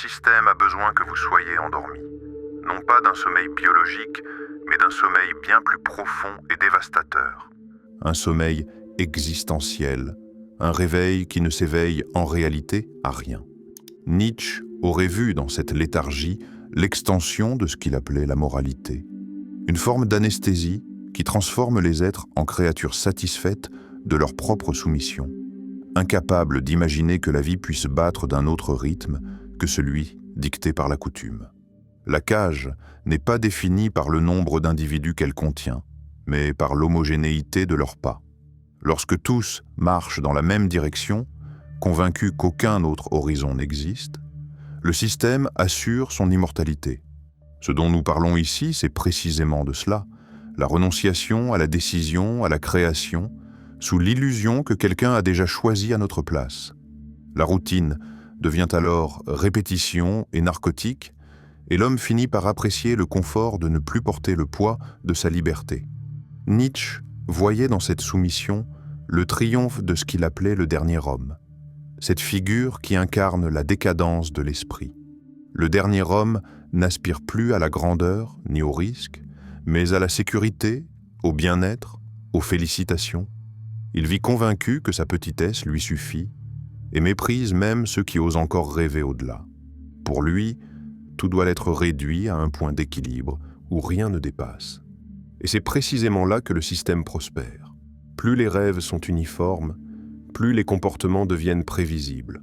système a besoin que vous soyez endormi. Non pas d'un sommeil biologique, mais d'un sommeil bien plus profond et dévastateur. Un sommeil existentiel, un réveil qui ne s'éveille en réalité à rien. Nietzsche aurait vu dans cette léthargie l'extension de ce qu'il appelait la moralité. Une forme d'anesthésie qui transforme les êtres en créatures satisfaites de leur propre soumission, incapables d'imaginer que la vie puisse battre d'un autre rythme que celui dicté par la coutume. La cage n'est pas définie par le nombre d'individus qu'elle contient, mais par l'homogénéité de leurs pas. Lorsque tous marchent dans la même direction, convaincus qu'aucun autre horizon n'existe, le système assure son immortalité. Ce dont nous parlons ici, c'est précisément de cela, la renonciation à la décision, à la création, sous l'illusion que quelqu'un a déjà choisi à notre place. La routine devient alors répétition et narcotique, et l'homme finit par apprécier le confort de ne plus porter le poids de sa liberté. Nietzsche voyait dans cette soumission le triomphe de ce qu'il appelait le dernier homme, cette figure qui incarne la décadence de l'esprit. Le dernier homme n'aspire plus à la grandeur ni au risque, mais à la sécurité, au bien-être, aux félicitations. Il vit convaincu que sa petitesse lui suffit et méprise même ceux qui osent encore rêver au-delà. Pour lui, tout doit être réduit à un point d'équilibre où rien ne dépasse. Et c'est précisément là que le système prospère. Plus les rêves sont uniformes, plus les comportements deviennent prévisibles.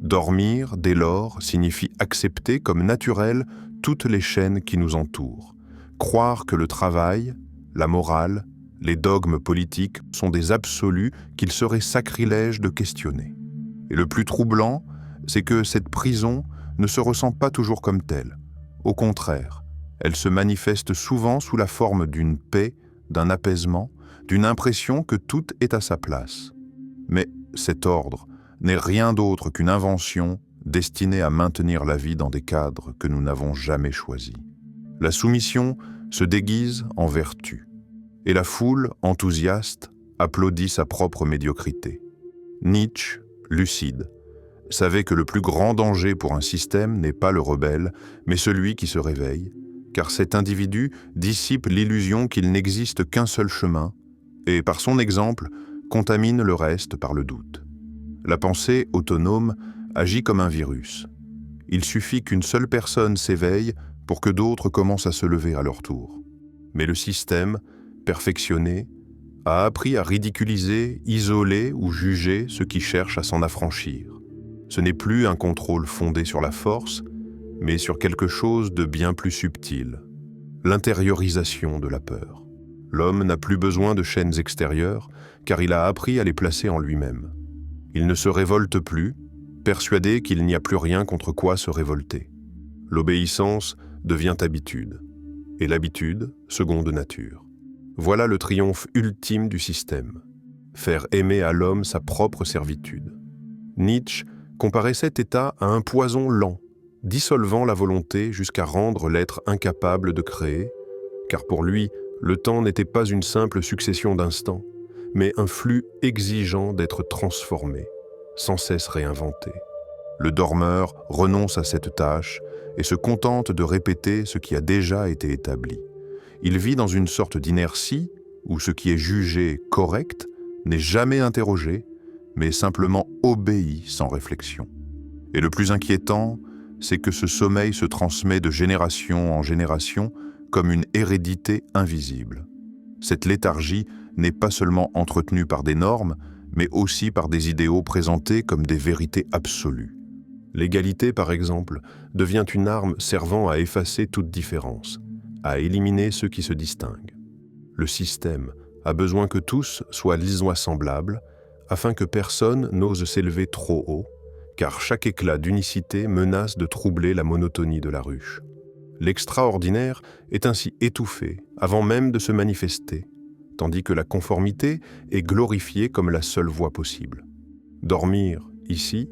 Dormir, dès lors, signifie accepter comme naturel toutes les chaînes qui nous entourent. Croire que le travail, la morale, les dogmes politiques sont des absolus qu'il serait sacrilège de questionner. Et le plus troublant, c'est que cette prison ne se ressent pas toujours comme telle. Au contraire, elle se manifeste souvent sous la forme d'une paix, d'un apaisement, d'une impression que tout est à sa place. Mais cet ordre n'est rien d'autre qu'une invention destinée à maintenir la vie dans des cadres que nous n'avons jamais choisis. La soumission se déguise en vertu, et la foule, enthousiaste, applaudit sa propre médiocrité. Nietzsche, lucide, savait que le plus grand danger pour un système n'est pas le rebelle, mais celui qui se réveille, car cet individu dissipe l'illusion qu'il n'existe qu'un seul chemin, et par son exemple, contamine le reste par le doute. La pensée autonome agit comme un virus. Il suffit qu'une seule personne s'éveille pour que d'autres commencent à se lever à leur tour. Mais le système, perfectionné, a appris à ridiculiser, isoler ou juger ceux qui cherchent à s'en affranchir. Ce n'est plus un contrôle fondé sur la force, mais sur quelque chose de bien plus subtil, l'intériorisation de la peur. L'homme n'a plus besoin de chaînes extérieures, car il a appris à les placer en lui-même. Il ne se révolte plus, persuadé qu'il n'y a plus rien contre quoi se révolter. L'obéissance devient habitude, et l'habitude, seconde nature. Voilà le triomphe ultime du système, faire aimer à l'homme sa propre servitude. Nietzsche comparait cet état à un poison lent, dissolvant la volonté jusqu'à rendre l'être incapable de créer, car pour lui, le temps n'était pas une simple succession d'instants, mais un flux exigeant d'être transformé, sans cesse réinventé. Le dormeur renonce à cette tâche et se contente de répéter ce qui a déjà été établi. Il vit dans une sorte d'inertie où ce qui est jugé correct n'est jamais interrogé, mais simplement obéi sans réflexion. Et le plus inquiétant, c'est que ce sommeil se transmet de génération en génération comme une hérédité invisible. Cette léthargie n'est pas seulement entretenue par des normes, mais aussi par des idéaux présentés comme des vérités absolues. L'égalité, par exemple, devient une arme servant à effacer toute différence, à éliminer ceux qui se distinguent. Le système a besoin que tous soient lisois semblables, afin que personne n'ose s'élever trop haut, car chaque éclat d'unicité menace de troubler la monotonie de la ruche. L'extraordinaire est ainsi étouffé avant même de se manifester, tandis que la conformité est glorifiée comme la seule voie possible. Dormir, ici,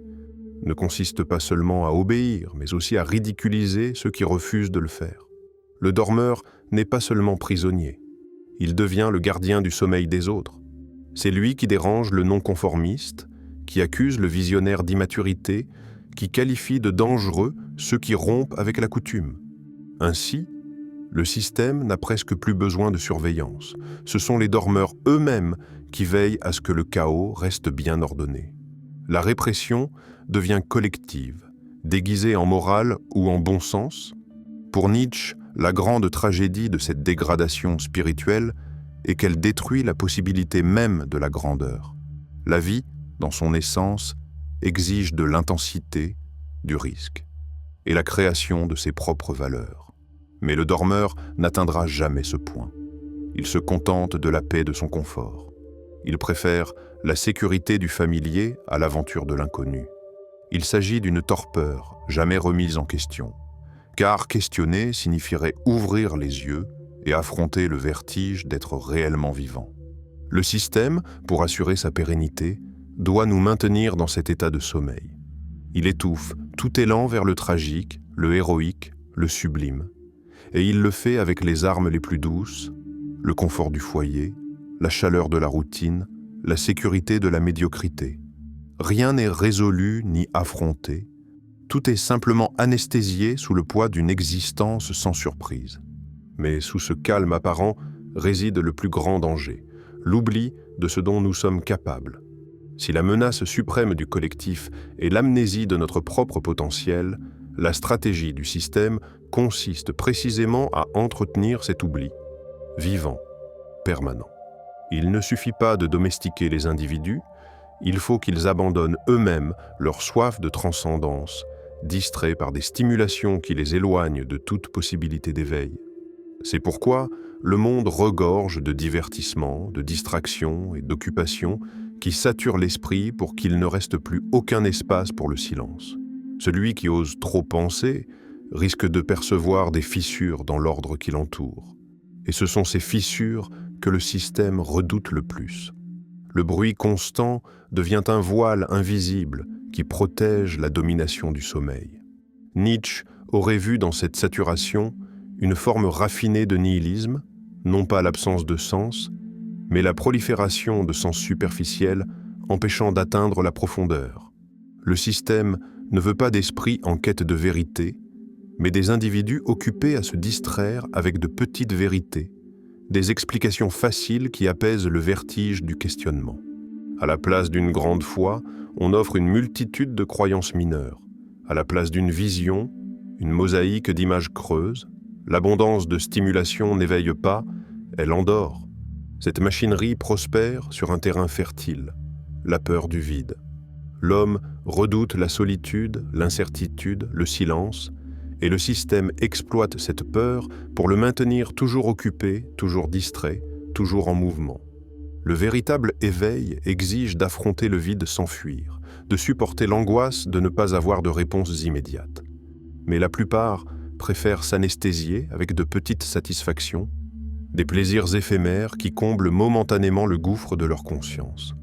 ne consiste pas seulement à obéir, mais aussi à ridiculiser ceux qui refusent de le faire. Le dormeur n'est pas seulement prisonnier, il devient le gardien du sommeil des autres. C'est lui qui dérange le non-conformiste, qui accuse le visionnaire d'immaturité, qui qualifie de dangereux ceux qui rompent avec la coutume. Ainsi, le système n'a presque plus besoin de surveillance. Ce sont les dormeurs eux-mêmes qui veillent à ce que le chaos reste bien ordonné. La répression devient collective, déguisée en morale ou en bon sens. Pour Nietzsche, la grande tragédie de cette dégradation spirituelle est qu'elle détruit la possibilité même de la grandeur. La vie, dans son essence, exige de l'intensité, du risque, et la création de ses propres valeurs. Mais le dormeur n'atteindra jamais ce point. Il se contente de la paix de son confort. Il préfère la sécurité du familier à l'aventure de l'inconnu. Il s'agit d'une torpeur jamais remise en question, car questionner signifierait ouvrir les yeux et affronter le vertige d'être réellement vivant. Le système, pour assurer sa pérennité, doit nous maintenir dans cet état de sommeil. Il étouffe tout élan vers le tragique, le héroïque, le sublime. Et il le fait avec les armes les plus douces, le confort du foyer, la chaleur de la routine, la sécurité de la médiocrité. Rien n'est résolu ni affronté. Tout est simplement anesthésié sous le poids d'une existence sans surprise. Mais sous ce calme apparent réside le plus grand danger, l'oubli de ce dont nous sommes capables. Si la menace suprême du collectif est l'amnésie de notre propre potentiel, la stratégie du système consiste précisément à entretenir cet oubli, vivant, permanent. Il ne suffit pas de domestiquer les individus, il faut qu'ils abandonnent eux-mêmes leur soif de transcendance, distraits par des stimulations qui les éloignent de toute possibilité d'éveil. C'est pourquoi le monde regorge de divertissements, de distractions et d'occupations qui saturent l'esprit pour qu'il ne reste plus aucun espace pour le silence. Celui qui ose trop penser risque de percevoir des fissures dans l'ordre qui l'entoure. Et ce sont ces fissures que le système redoute le plus. Le bruit constant devient un voile invisible qui protège la domination du sommeil. Nietzsche aurait vu dans cette saturation une forme raffinée de nihilisme, non pas l'absence de sens, mais la prolifération de sens superficiels empêchant d'atteindre la profondeur. Le système ne veut pas d'esprit en quête de vérité, mais des individus occupés à se distraire avec de petites vérités, des explications faciles qui apaisent le vertige du questionnement. À la place d'une grande foi, on offre une multitude de croyances mineures. À la place d'une vision, une mosaïque d'images creuses. L'abondance de stimulation n'éveille pas, elle endort. Cette machinerie prospère sur un terrain fertile, la peur du vide. L'homme redoute la solitude, l'incertitude, le silence, et le système exploite cette peur pour le maintenir toujours occupé, toujours distrait, toujours en mouvement. Le véritable éveil exige d'affronter le vide sans fuir, de supporter l'angoisse de ne pas avoir de réponses immédiates. Mais la plupart préfèrent s'anesthésier avec de petites satisfactions, des plaisirs éphémères qui comblent momentanément le gouffre de leur conscience.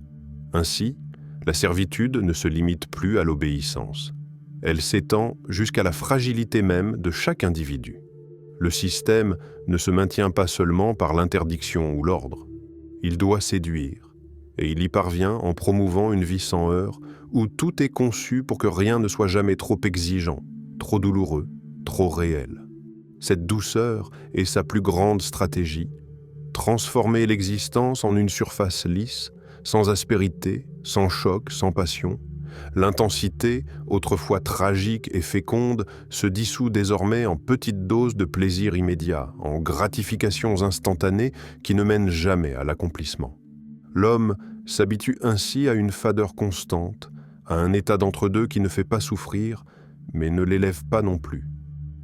Ainsi, la servitude ne se limite plus à l'obéissance. Elle s'étend jusqu'à la fragilité même de chaque individu. Le système ne se maintient pas seulement par l'interdiction ou l'ordre. Il doit séduire, et il y parvient en promouvant une vie sans heurts où tout est conçu pour que rien ne soit jamais trop exigeant, trop douloureux, trop réel. Cette douceur est sa plus grande stratégie, transformer l'existence en une surface lisse, sans aspérité, sans choc, sans passion. L'intensité, autrefois tragique et féconde, se dissout désormais en petites doses de plaisir immédiat, en gratifications instantanées qui ne mènent jamais à l'accomplissement. L'homme s'habitue ainsi à une fadeur constante, à un état d'entre-deux qui ne fait pas souffrir, mais ne l'élève pas non plus.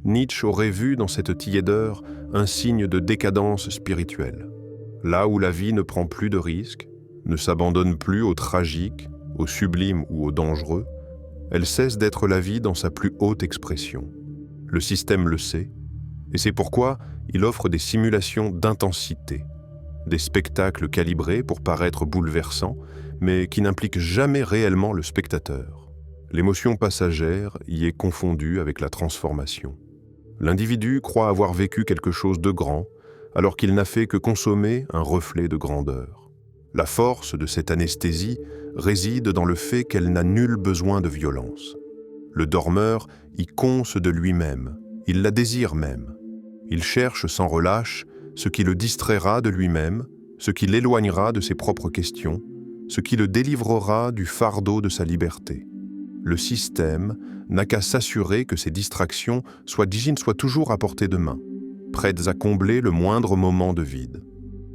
Nietzsche aurait vu dans cette tiédeur un signe de décadence spirituelle. Là où la vie ne prend plus de risques, ne s'abandonne plus au tragique, au sublime ou au dangereux, elle cesse d'être la vie dans sa plus haute expression. Le système le sait, et c'est pourquoi il offre des simulations d'intensité, des spectacles calibrés pour paraître bouleversants, mais qui n'impliquent jamais réellement le spectateur. L'émotion passagère y est confondue avec la transformation. L'individu croit avoir vécu quelque chose de grand, alors qu'il n'a fait que consommer un reflet de grandeur. La force de cette anesthésie réside dans le fait qu'elle n'a nul besoin de violence. Le dormeur y conce de lui-même, il la désire même. Il cherche sans relâche ce qui le distraira de lui-même, ce qui l'éloignera de ses propres questions, ce qui le délivrera du fardeau de sa liberté. Le système n'a qu'à s'assurer que ces distractions soient toujours à portée de main, prêtes à combler le moindre moment de vide.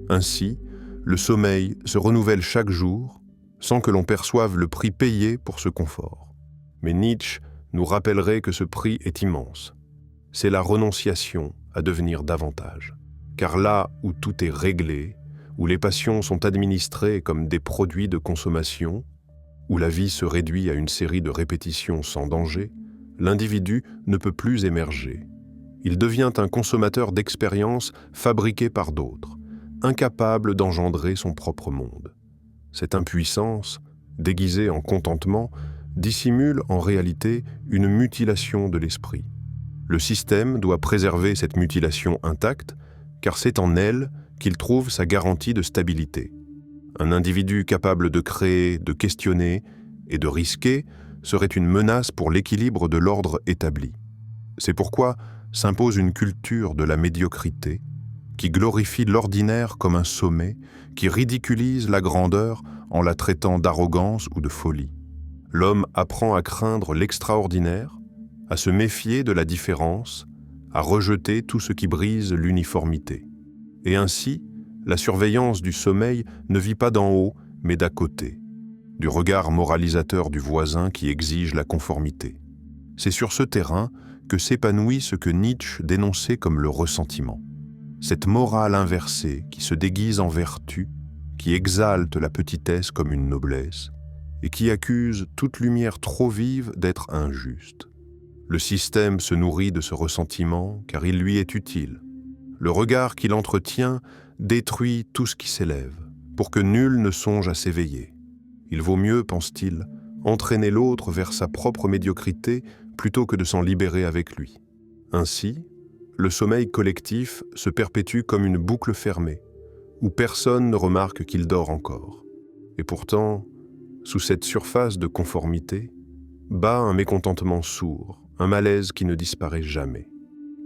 Ainsi, le sommeil se renouvelle chaque jour, sans que l'on perçoive le prix payé pour ce confort. Mais Nietzsche nous rappellerait que ce prix est immense. C'est la renonciation à devenir davantage. Car là où tout est réglé, où les passions sont administrées comme des produits de consommation, où la vie se réduit à une série de répétitions sans danger, l'individu ne peut plus émerger. Il devient un consommateur d'expériences fabriquées par d'autres, incapable d'engendrer son propre monde. Cette impuissance, déguisée en contentement, dissimule en réalité une mutilation de l'esprit. Le système doit préserver cette mutilation intacte, car c'est en elle qu'il trouve sa garantie de stabilité. Un individu capable de créer, de questionner et de risquer serait une menace pour l'équilibre de l'ordre établi. C'est pourquoi s'impose une culture de la médiocrité qui glorifie l'ordinaire comme un sommet, qui ridiculise la grandeur en la traitant d'arrogance ou de folie. L'homme apprend à craindre l'extraordinaire, à se méfier de la différence, à rejeter tout ce qui brise l'uniformité. Et ainsi, la surveillance du sommeil ne vit pas d'en haut, mais d'à côté, du regard moralisateur du voisin qui exige la conformité. C'est sur ce terrain que s'épanouit ce que Nietzsche dénonçait comme le ressentiment. Cette morale inversée qui se déguise en vertu, qui exalte la petitesse comme une noblesse, et qui accuse toute lumière trop vive d'être injuste. Le système se nourrit de ce ressentiment car il lui est utile. Le regard qu'il entretient détruit tout ce qui s'élève, pour que nul ne songe à s'éveiller. Il vaut mieux, pense-t-il, entraîner l'autre vers sa propre médiocrité plutôt que de s'en libérer avec lui. Ainsi, le sommeil collectif se perpétue comme une boucle fermée, où personne ne remarque qu'il dort encore. Et pourtant, sous cette surface de conformité, bat un mécontentement sourd, un malaise qui ne disparaît jamais.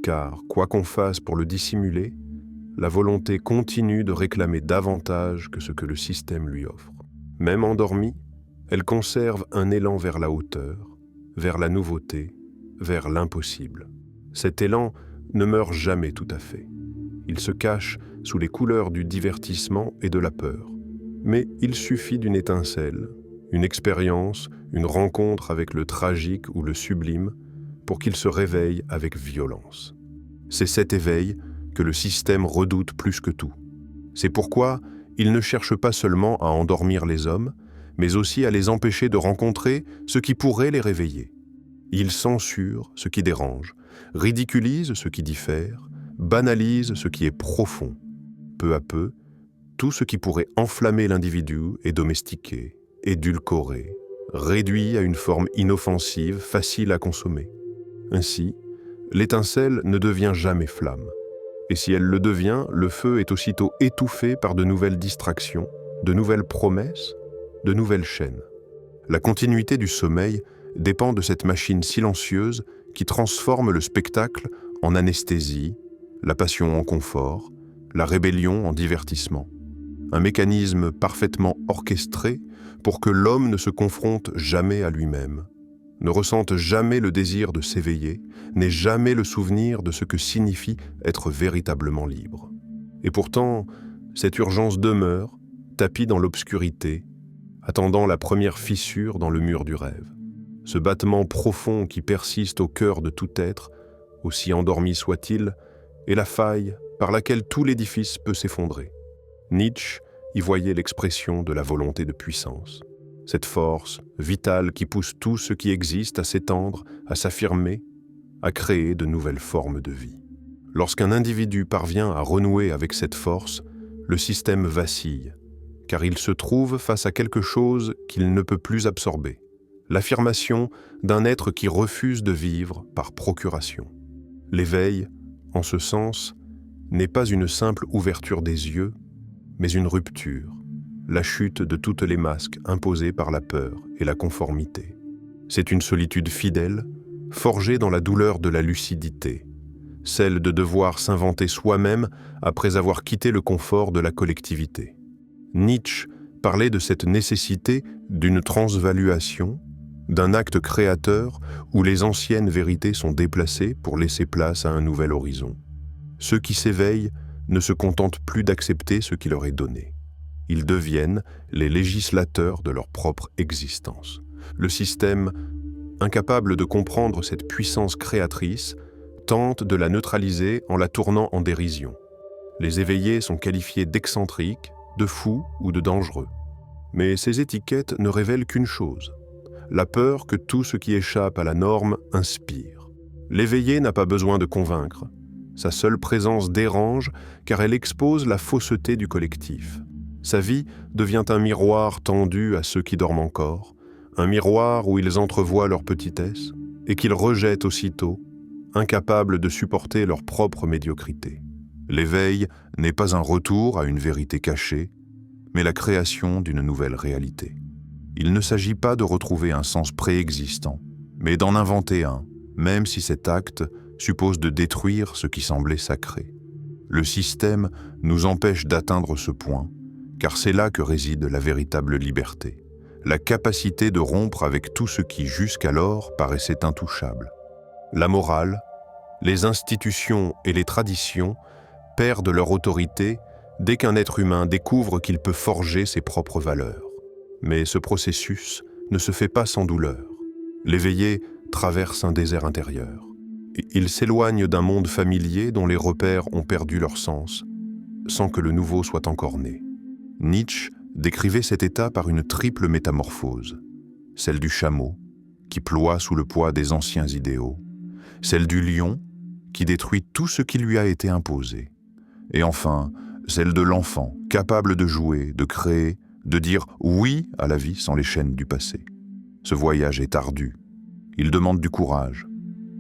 Car, quoi qu'on fasse pour le dissimuler, la volonté continue de réclamer davantage que ce que le système lui offre. Même endormie, elle conserve un élan vers la hauteur, vers la nouveauté, vers l'impossible. Cet élan ne meurt jamais tout à fait. Il se cache sous les couleurs du divertissement et de la peur. Mais il suffit d'une étincelle, une expérience, une rencontre avec le tragique ou le sublime pour qu'il se réveille avec violence. C'est cet éveil que le système redoute plus que tout. C'est pourquoi il ne cherche pas seulement à endormir les hommes, mais aussi à les empêcher de rencontrer ce qui pourrait les réveiller. Il censure ce qui dérange, ridiculise ce qui diffère, banalise ce qui est profond. Peu à peu, tout ce qui pourrait enflammer l'individu est domestiqué, édulcoré, réduit à une forme inoffensive, facile à consommer. Ainsi, l'étincelle ne devient jamais flamme. Et si elle le devient, le feu est aussitôt étouffé par de nouvelles distractions, de nouvelles promesses, de nouvelles chaînes. La continuité du sommeil dépend de cette machine silencieuse qui transforme le spectacle en anesthésie, la passion en confort, la rébellion en divertissement. Un mécanisme parfaitement orchestré pour que l'homme ne se confronte jamais à lui-même, ne ressente jamais le désir de s'éveiller, n'ait jamais le souvenir de ce que signifie être véritablement libre. Et pourtant, cette urgence demeure, tapie dans l'obscurité, attendant la première fissure dans le mur du rêve. Ce battement profond qui persiste au cœur de tout être, aussi endormi soit-il, est la faille par laquelle tout l'édifice peut s'effondrer. Nietzsche y voyait l'expression de la volonté de puissance. Cette force vitale qui pousse tout ce qui existe à s'étendre, à s'affirmer, à créer de nouvelles formes de vie. Lorsqu'un individu parvient à renouer avec cette force, le système vacille, car il se trouve face à quelque chose qu'il ne peut plus absorber, l'affirmation d'un être qui refuse de vivre par procuration. L'éveil, en ce sens, n'est pas une simple ouverture des yeux, mais une rupture, la chute de toutes les masques imposées par la peur et la conformité. C'est une solitude fidèle, forgée dans la douleur de la lucidité, celle de devoir s'inventer soi-même après avoir quitté le confort de la collectivité. Nietzsche parlait de cette nécessité d'une transvaluation, d'un acte créateur où les anciennes vérités sont déplacées pour laisser place à un nouvel horizon. Ceux qui s'éveillent ne se contentent plus d'accepter ce qui leur est donné. Ils deviennent les législateurs de leur propre existence. Le système, incapable de comprendre cette puissance créatrice, tente de la neutraliser en la tournant en dérision. Les éveillés sont qualifiés d'excentriques, de fous ou de dangereux. Mais ces étiquettes ne révèlent qu'une chose, la peur que tout ce qui échappe à la norme inspire. L'éveillé n'a pas besoin de convaincre. Sa seule présence dérange car elle expose la fausseté du collectif. Sa vie devient un miroir tendu à ceux qui dorment encore, un miroir où ils entrevoient leur petitesse et qu'ils rejettent aussitôt, incapables de supporter leur propre médiocrité. L'éveil n'est pas un retour à une vérité cachée, mais la création d'une nouvelle réalité. Il ne s'agit pas de retrouver un sens préexistant, mais d'en inventer un, même si cet acte suppose de détruire ce qui semblait sacré. Le système nous empêche d'atteindre ce point, car c'est là que réside la véritable liberté, la capacité de rompre avec tout ce qui jusqu'alors paraissait intouchable. La morale, les institutions et les traditions perdent leur autorité dès qu'un être humain découvre qu'il peut forger ses propres valeurs. Mais ce processus ne se fait pas sans douleur. L'éveillé traverse un désert intérieur. Il s'éloigne d'un monde familier dont les repères ont perdu leur sens, sans que le nouveau soit encore né. Nietzsche décrivait cet état par une triple métamorphose, celle du chameau, qui ploie sous le poids des anciens idéaux, celle du lion, qui détruit tout ce qui lui a été imposé, et enfin, celle de l'enfant, capable de jouer, de créer, de dire oui à la vie sans les chaînes du passé. Ce voyage est ardu. Il demande du courage,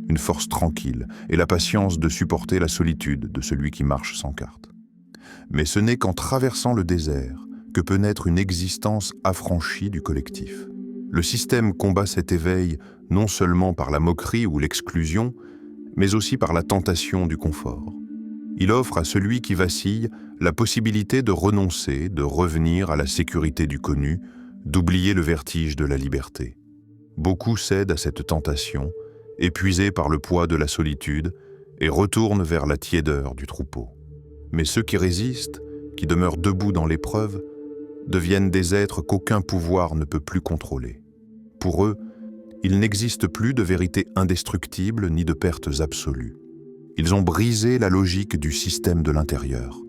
une force tranquille et la patience de supporter la solitude de celui qui marche sans carte. Mais ce n'est qu'en traversant le désert que peut naître une existence affranchie du collectif. Le système combat cet éveil non seulement par la moquerie ou l'exclusion, mais aussi par la tentation du confort. Il offre à celui qui vacille la possibilité de renoncer, de revenir à la sécurité du connu, d'oublier le vertige de la liberté. Beaucoup cèdent à cette tentation, épuisés par le poids de la solitude, et retournent vers la tiédeur du troupeau. Mais ceux qui résistent, qui demeurent debout dans l'épreuve, deviennent des êtres qu'aucun pouvoir ne peut plus contrôler. Pour eux, il n'existe plus de vérité indestructible ni de pertes absolues. Ils ont brisé la logique du système de l'intérieur,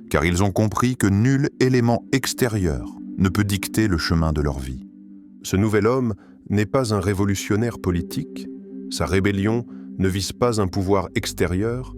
car ils ont compris que nul élément extérieur ne peut dicter le chemin de leur vie. Ce nouvel homme n'est pas un révolutionnaire politique, sa rébellion ne vise pas un pouvoir extérieur,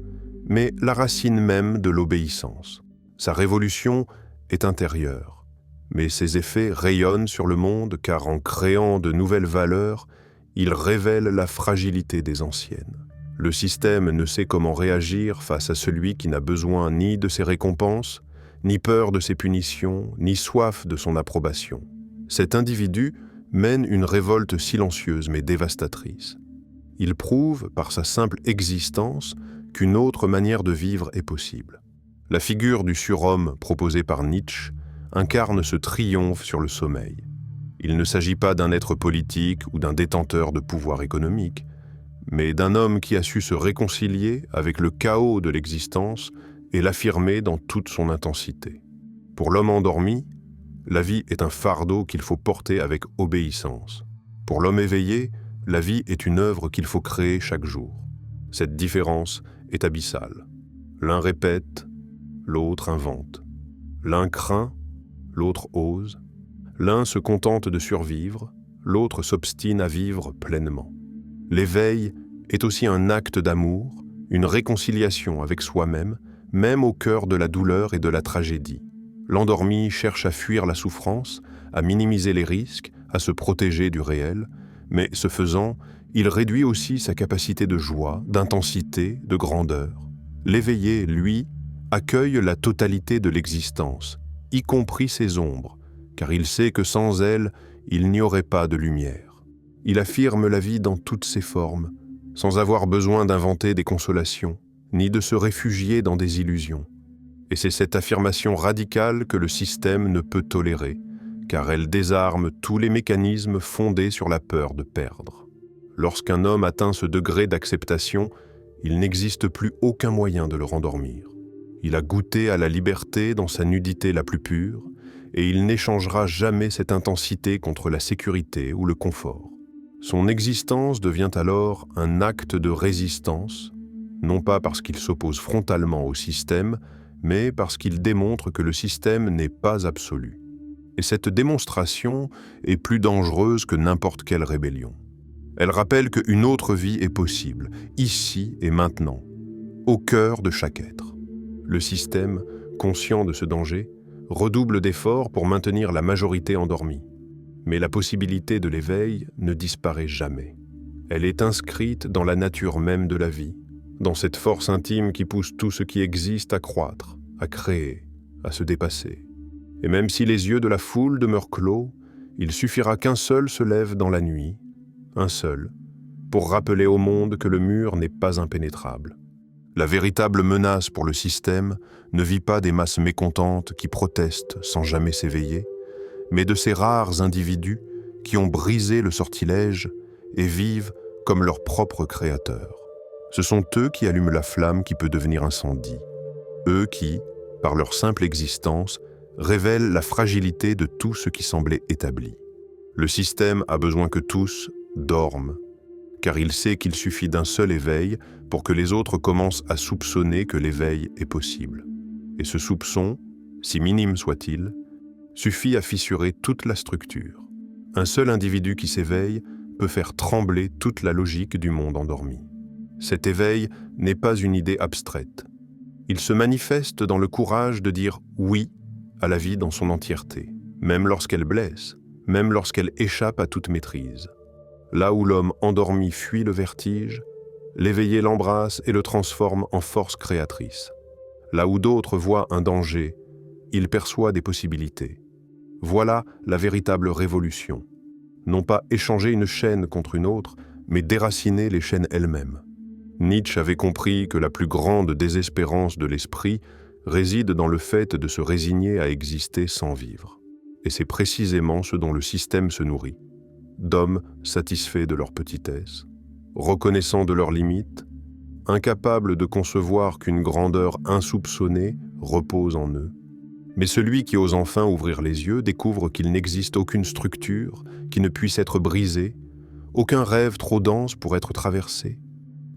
mais la racine même de l'obéissance. Sa révolution est intérieure, mais ses effets rayonnent sur le monde car en créant de nouvelles valeurs, il révèle la fragilité des anciennes. Le système ne sait comment réagir face à celui qui n'a besoin ni de ses récompenses, ni peur de ses punitions, ni soif de son approbation. Cet individu mène une révolte silencieuse mais dévastatrice. Il prouve, par sa simple existence, qu'une autre manière de vivre est possible. La figure du surhomme proposée par Nietzsche incarne ce triomphe sur le sommeil. Il ne s'agit pas d'un être politique ou d'un détenteur de pouvoir économique, mais d'un homme qui a su se réconcilier avec le chaos de l'existence et l'affirmer dans toute son intensité. Pour l'homme endormi, la vie est un fardeau qu'il faut porter avec obéissance. Pour l'homme éveillé, la vie est une œuvre qu'il faut créer chaque jour. Cette différence est abyssale. L'un répète, l'autre invente. L'un craint, l'autre ose. L'un se contente de survivre, l'autre s'obstine à vivre pleinement. L'éveil est aussi un acte d'amour, une réconciliation avec soi-même, même au cœur de la douleur et de la tragédie. L'endormi cherche à fuir la souffrance, à minimiser les risques, à se protéger du réel, mais ce faisant, il réduit aussi sa capacité de joie, d'intensité, de grandeur. L'éveillé, lui, accueille la totalité de l'existence, y compris ses ombres, car il sait que sans elles, il n'y aurait pas de lumière. Il affirme la vie dans toutes ses formes, sans avoir besoin d'inventer des consolations, ni de se réfugier dans des illusions. Et c'est cette affirmation radicale que le système ne peut tolérer, car elle désarme tous les mécanismes fondés sur la peur de perdre. Lorsqu'un homme atteint ce degré d'acceptation, il n'existe plus aucun moyen de le rendormir. Il a goûté à la liberté dans sa nudité la plus pure, et il n'échangera jamais cette intensité contre la sécurité ou le confort. Son existence devient alors un acte de résistance, non pas parce qu'il s'oppose frontalement au système, mais parce qu'il démontre que le système n'est pas absolu. Et cette démonstration est plus dangereuse que n'importe quelle rébellion. Elle rappelle qu'une autre vie est possible, ici et maintenant, au cœur de chaque être. Le système, conscient de ce danger, redouble d'efforts pour maintenir la majorité endormie. Mais la possibilité de l'éveil ne disparaît jamais. Elle est inscrite dans la nature même de la vie, dans cette force intime qui pousse tout ce qui existe à croître, à créer, à se dépasser. Et même si les yeux de la foule demeurent clos, il suffira qu'un seul se lève dans la nuit, un seul, pour rappeler au monde que le mur n'est pas impénétrable. La véritable menace pour le système ne vit pas des masses mécontentes qui protestent sans jamais s'éveiller, mais de ces rares individus qui ont brisé le sortilège et vivent comme leur propre créateur. Ce sont eux qui allument la flamme qui peut devenir incendie. Eux qui, par leur simple existence, révèlent la fragilité de tout ce qui semblait établi. Le système a besoin que tous dorment, car il sait qu'il suffit d'un seul éveil pour que les autres commencent à soupçonner que l'éveil est possible. Et ce soupçon, si minime soit-il, suffit à fissurer toute la structure. Un seul individu qui s'éveille peut faire trembler toute la logique du monde endormi. Cet éveil n'est pas une idée abstraite. Il se manifeste dans le courage de dire « oui » à la vie dans son entièreté, même lorsqu'elle blesse, même lorsqu'elle échappe à toute maîtrise. Là où l'homme endormi fuit le vertige, l'éveillé l'embrasse et le transforme en force créatrice. Là où d'autres voient un danger, il perçoit des possibilités. Voilà la véritable révolution. Non pas échanger une chaîne contre une autre, mais déraciner les chaînes elles-mêmes. Nietzsche avait compris que la plus grande désespérance de l'esprit réside dans le fait de se résigner à exister sans vivre. Et c'est précisément ce dont le système se nourrit. D'hommes satisfaits de leur petitesse, reconnaissant de leurs limites, incapables de concevoir qu'une grandeur insoupçonnée repose en eux. Mais celui qui ose enfin ouvrir les yeux découvre qu'il n'existe aucune structure qui ne puisse être brisée, aucun rêve trop dense pour être traversé,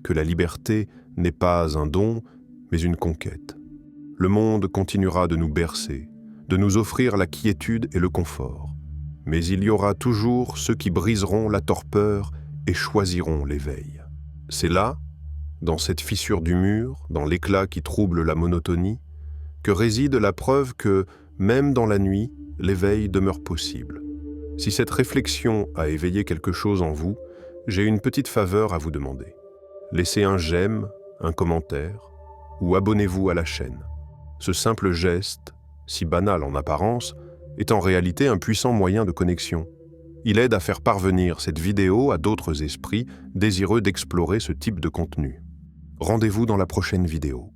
que la liberté n'est pas un don, mais une conquête. Le monde continuera de nous bercer, de nous offrir la quiétude et le confort. Mais il y aura toujours ceux qui briseront la torpeur et choisiront l'éveil. C'est là, dans cette fissure du mur, dans l'éclat qui trouble la monotonie, que réside la preuve que, même dans la nuit, l'éveil demeure possible. Si cette réflexion a éveillé quelque chose en vous, j'ai une petite faveur à vous demander. Laissez un j'aime, un commentaire, ou abonnez-vous à la chaîne. Ce simple geste, si banal en apparence, est en réalité un puissant moyen de connexion. Il aide à faire parvenir cette vidéo à d'autres esprits désireux d'explorer ce type de contenu. Rendez-vous dans la prochaine vidéo.